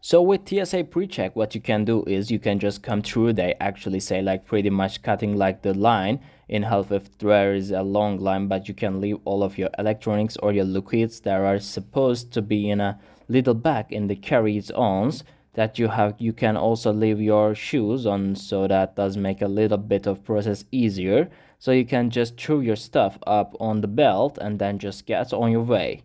So with TSA PreCheck, what you can do is you can just come through. They actually say like pretty much cutting like the line in half if there is a long line, but you can leave all of your electronics or your liquids that are supposed to be in a little bag in the carry-ons that you have. You can also leave your shoes on, so that does make a little bit of process easier. So you can just throw your stuff up on the belt and then just get on your way.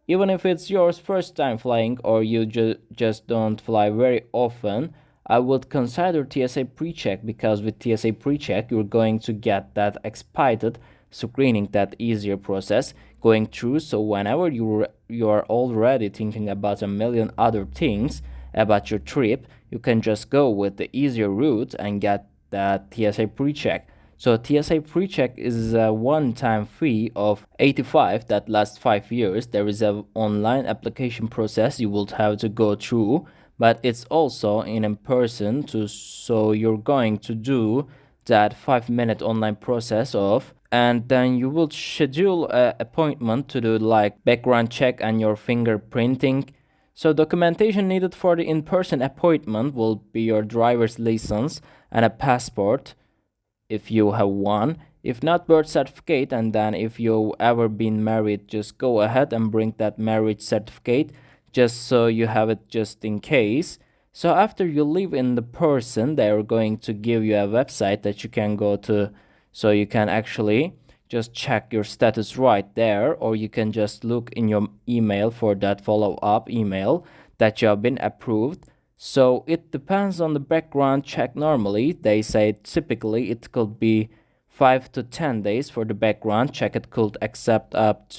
Even if it's your first time flying or you just don't fly very often, I would consider TSA PreCheck, because with TSA PreCheck you're going to get that expedited screening, that easier process going through. So whenever you are already thinking about a million other things about your trip, you can just go with the easier route and get that TSA PreCheck. So TSA PreCheck is a one-time fee of 85 that lasts 5 years. There is an online application process you will have to go through, but it's also in person too. So you're going to do that 5-minute online process of, and then you will schedule an appointment to do like background check and your fingerprinting. So documentation needed for the in-person appointment will be your driver's license and a passport, if you have one. If not, birth certificate. And then if you've ever been married, just go ahead and bring that marriage certificate, just so you have it just in case. So after you leave in the person, they are going to give you a website that you can go to, so you can actually just check your status right there, or you can just look in your email for that follow-up email that you have been approved. So it depends on the background check. Normally they say typically it could be 5 to 10 days for the background check. It could exceed up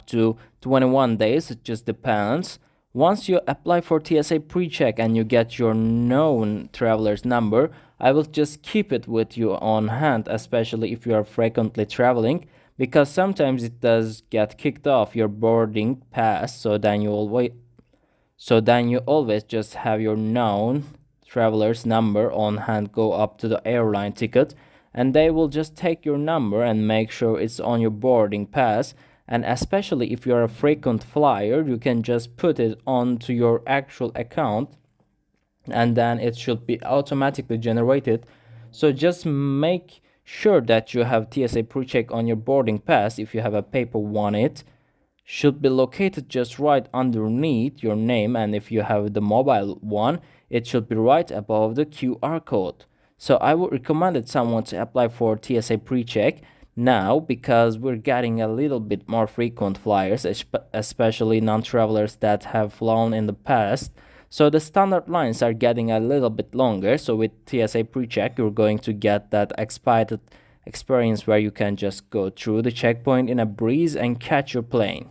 to 21 days. It just depends. Once you apply for TSA PreCheck and you get your known traveler's number, I will just keep it with you on hand, especially if you are frequently traveling, because sometimes it does get kicked off your boarding pass. So then you always just have your known traveler's number on hand. Go up to the airline ticket and they will just take your number and make sure it's on your boarding pass. And especially if you're a frequent flyer, you can just put it onto your actual account and then it should be automatically generated. So just make sure that you have TSA PreCheck on your boarding pass. If you have a paper one, it should be located just right underneath your name, and if you have the mobile one, it should be right above the QR code. So I would recommend someone to apply for TSA PreCheck now, because we're getting a little bit more frequent flyers, especially non-travelers that have flown in the past. So the standard lines are getting a little bit longer. So with TSA PreCheck, you're going to get that expedited experience where you can just go through the checkpoint in a breeze and catch your plane.